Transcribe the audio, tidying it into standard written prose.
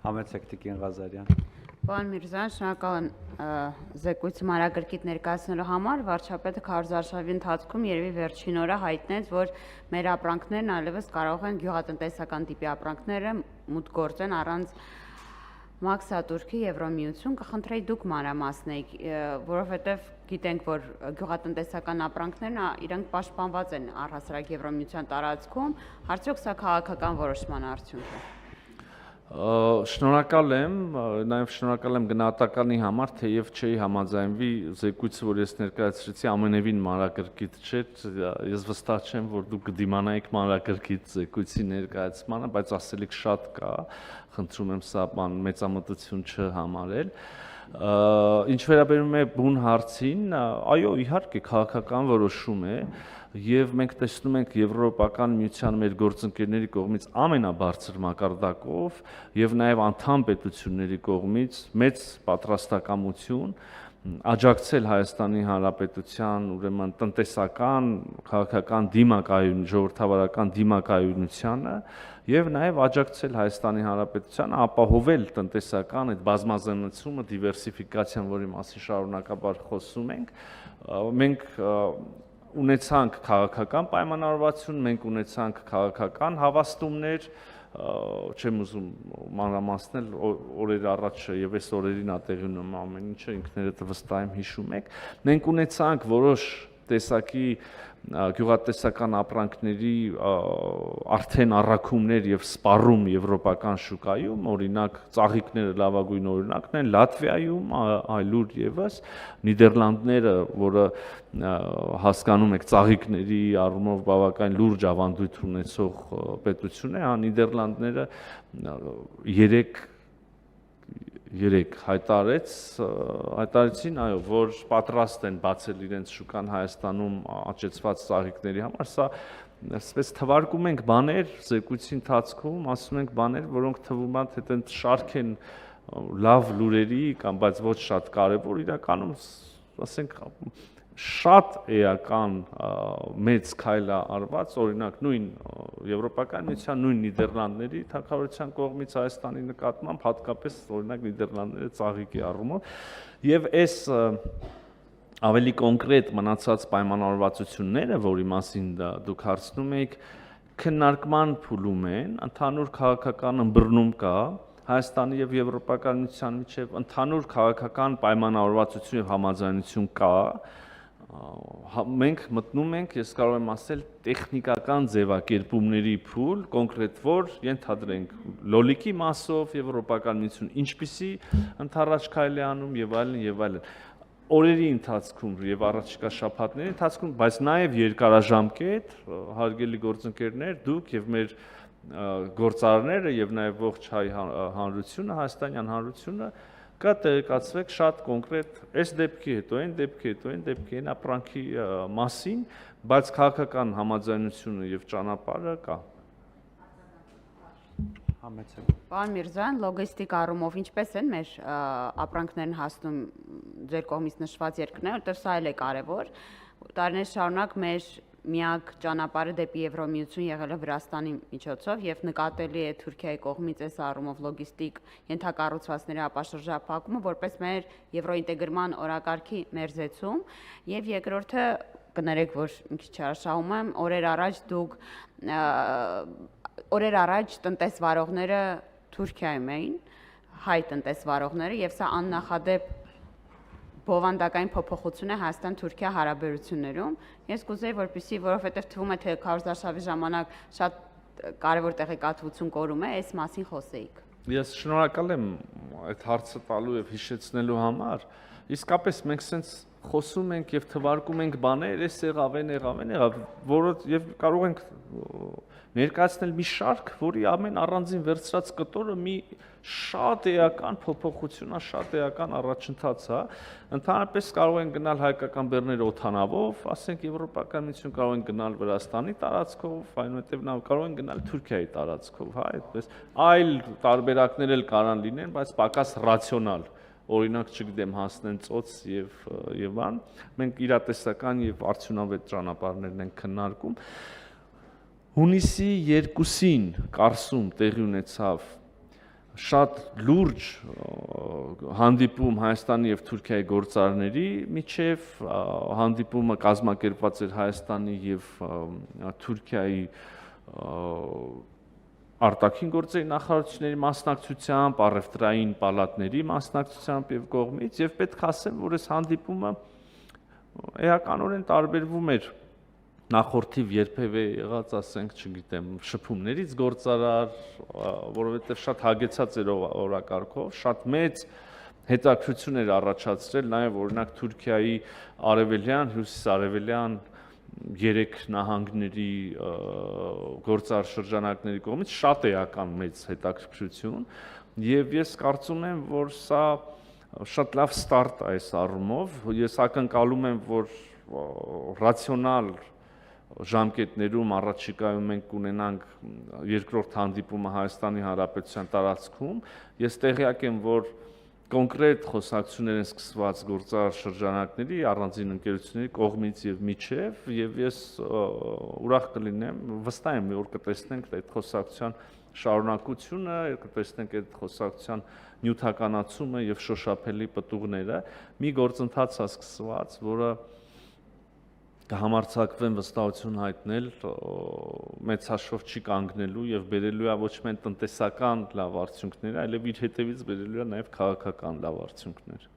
Համեցեք Տիկին Ղազարյան։ Պարոն Միրզոյան, շնորհակալ եմ զեկույցը մանրակրկիտ ներկայացնելու համար։ Վարչապետը քարոզարշավի ընթացքում երևի վերջին օրը հայտնեց, որ մեր ապրանքներն այլևս կարող են գյուղատնտեսական տիպի ապրանքները մուտք գործեն առանց Մաքսատուրքի Եվրոմիություն, կխնդրեի դուք մանրամասնեիք, որովհետև գիտենք, որ գյուղատնտեսական ապրանքներն իրենք պաշտպանված են առհասարակ Եվրոմիության տարածքում, արդյոք սա քաղաքական որոշման արդյունք է։ Շնորհակալ եմ, նաև շնորհակալ եմ գնահատականի համար, թեև չի համաձայնվի զեկույցը, որ ես ներկայացրեցի, ամենևին մանրակրկիտ չէր, ես վստահ չեմ, որ դուք կդիմանայիք մանրակրկիտ զեկույցի ներկայացմանը, բայց ասելիք շատ կա, խնդրում եմ սա մեծամտություն չհամարել։ Ինչ վերաբերում է բուն հարցին, այո, իհարկե քաղաքական որոշում է, եւ մենք տեսնում ենք Եվրոպական միության մեր գործընկերների կողմից ամենաբարձր մակարդակով եւ նաեւ անդամ պետությունների կողմից մեծ պատրաստակամություն աջակցել Հայաստանի Հանրապետության ուրեմն տնտեսական, քաղաքական դիմակայուն, ժողովրդավարական դիմակայունությանը եւ նաեւ աջակցել Հայաստանի Հանրապետությանը ապահովել տնտեսական այդ բազմազանությունը, դիվերսիֆիկացիան, որի մասին շարունակաբար խոսում ենք, մենք ունեցանք քաղաքական պայմանավորվածություն, մենք ունեցանք քաղաքական հավաստումներ, չեմ ուզում մանրամասնել օրեր առաջ եւ այս օրերին ա տեղի ունենում ամեն ինչը ինքներդ վստահ եմ հիշում եք, մենք ունեցանք որոշ տեսակի գյուղատնտեսական ապրանքների արդեն առաքումներ եւ սպառում եվրոպական շուկայում, օրինակ ծաղիկները լավագույն օրինակն են Լատվիայում, այլուր եւս Նիդերլանդները, որը հասկանում եք ծաղիկների առումով բավական լուրջ ավանդույթ ունեցող պետություն է, հա Նիդերլանդները 3 հայտարարեցին, այո, որ պատրաստ են բացել իրենց շուկան Հայաստանում աճեցված ծաղիկների համար, սա այսպես թվարկում ենք բաներ զեկույցի ընթացքում, ասում ենք բաներ, որոնք թվում է թե այդպես շարք են լավ լուրերի կամ բայց ոչ շատ կարևոր, իրականում ասենք շատ էական մեծ քայլ է արված, օրինակ նույն Եվրոպական միության, նույն Նիդերլանդների թագավորության կողմից Հայաստանի նկատմամբ, հատկապես օրինակ Նիդերլանդները ծաղիկի առումով, եւ այս ավելի կոնկրետ մնացած պայմանավորվածությունները, որի մասին դուք հարցնում եք, քննարկման փուլում են, ընդհանուր քաղաքական ըմբռնում կա Հայաստանի եւ Եվրոպական միության միջեւ, ընդհանուր քաղաքական պայմանավորվածություն եւ համաձայնություն կա, մենք մտնում ենք, ես կարող եմ ասել, տեխնիկական ձևակերպումների փուլ, կոնկրետ որ ենթադրենք լոլիկի մասով Եվրոպական միություն ինչպիսի ընդառաջ քայլ է անում եւ այլն եւ այլն։ Օրերի ընթացքում եւ առաջիկա շաբաթների ընթացքում, բայց նաեւ երկարաժամկետ, հարգելի գործընկերներ, դուք եւ մեր գործարարները եւ նաեւ ողջ հայ հանրությունը, հայաստանյան հանրությունը կտեղեկացվեք շատ կոնկրետ այս դեպքի հետո, այն դեպքի հետո, այն դեպքի այն ապրանքի մասին, բայց քաղաքական համաձայնությունը եւ ճանապարհը կա։ Համեցեք։ Պարոն Միրզոյան, լոգիստիկ առումով ինչպես են մեր ապրանքներն հասնում ձեր կողմից նշված երկրներ, որտեղ սա էլ է կարևոր։ Տարիներ շարունակ մեր միակ ճանապարհը դեպի Եվրոմիություն եղել է Վրաստանի միջոցով եւ նկատելի է Թուրքիայի կողմից այս առումով լոգիստիկ ենթակառուցվածքների ապաշրջափակումը որպես մեր եվրոինտեգրման օրակարգի մերձեցում եւ երկրորդը կներեք, որ մի քիչ հաշվում եմ, օրեր առաջ տնտեսվարողները Թուրքիայում էին, հայ տնտեսվարողները եւ սա աննախադեպ բովանդակային փոփոխություն է Հայաստան-Թուրքիա հարաբերություններում։ Ես կուզեի, որովհետև թվում է, թե քարոզարշավի ժամանակ շատ կարևոր տեղեկատվություն կորում է, այս մասին խոսեիք։ Ես շնորհակալ եմ այդ հարցը տալու եւ հիշեցնելու համար։ Իսկապես մենք սենց խոսում ենք եւ թվարկում ենք բաներ, այս եղավ, որը եւ կարող ենք ներկայացնել մի շարք, որի ամեն առանձին վերցրած կտորը մի շատ էական փոփոխություն է, շատ էական առաջընթաց է։ Ընդհանրապես կարող են գնալ հայկական բեռները օդանավով, ասենք Եվրոպական միություն կարող են գնալ Վրաստանի տարածքով, այնուհետև կարող են գնալ Թուրքիայի տարածքով, հա, այդպես։ Այլ տարբերակներ էլ կարան լինեն, բայց պակաս ռացիոնալ։ Օրինակ, չգիտեմ, հասնեն ծոց եւ ան, մենք իրատեսական եւ արդյունավետ ճանապարհներն ենք քննարկում։ Հունիսի 2-ին Կարսում տեղի ունեցավ շատ լուրջ հանդիպում Հայաստանի եւ Թուրքիայի գործարարների միջև հանդիպումը կազմակերպված էր Հայաստանի եւ Թուրքիայի արտաքին գործերի նախարարությունների մասնակցությամբ, առևտրային պալատների մասնակցությամբ եւ կողմից եւ պետք է ասեմ, որ այս հանդիպումը էականորեն տարբերվում էր նախորդիվ երբևէ եղած, ասենք, չգիտեմ, շփումներից գործարար, որովհետեւ շատ հագեցած էր օրակարգով, շատ մեծ հետաքրքրություն էր առաջացրել նաեւ օրինակ Թուրքիայի արևելյան, հյուսիսարևելյան 3 նահանգների գործարար շրջանակների կողմից շատ էական մեծ հետաքրքրություն եւ ես կարծում եմ, որ սա շատ լավ ստարտ է այս առումով, ես ակնկալում եմ, որ ռացիոնալ ժամկետներում առաջիկայում մենք կունենանք երկրորդ հանդիպումը Հայաստանի Հանրապետության տարածքում, ես տեղյակ եմ, որ կոնկրետ խոսակցություններ են սկսված գործարար շրջանակների, առանձին ընկերությունների կողմից եւ միջև եւ ես ուրախ կլինեմ, վստահ եմ, որ կտեսնենք այդ խոսակցության շարունակությունը, կտեսնենք այդ խոսակցության նյութականացումը եւ շոշափելի պտուղները, մի գործընթաց է սկսված, որը կհամարձակվեն վստահություն հայտնել մեծ հաշվով չի կանգնելու եւ բերելու է ոչ միայն տնտեսական լավ արդյունքներ, այլև իր հետևից բերելու է նաեւ քաղաքական լավ արդյունքներ։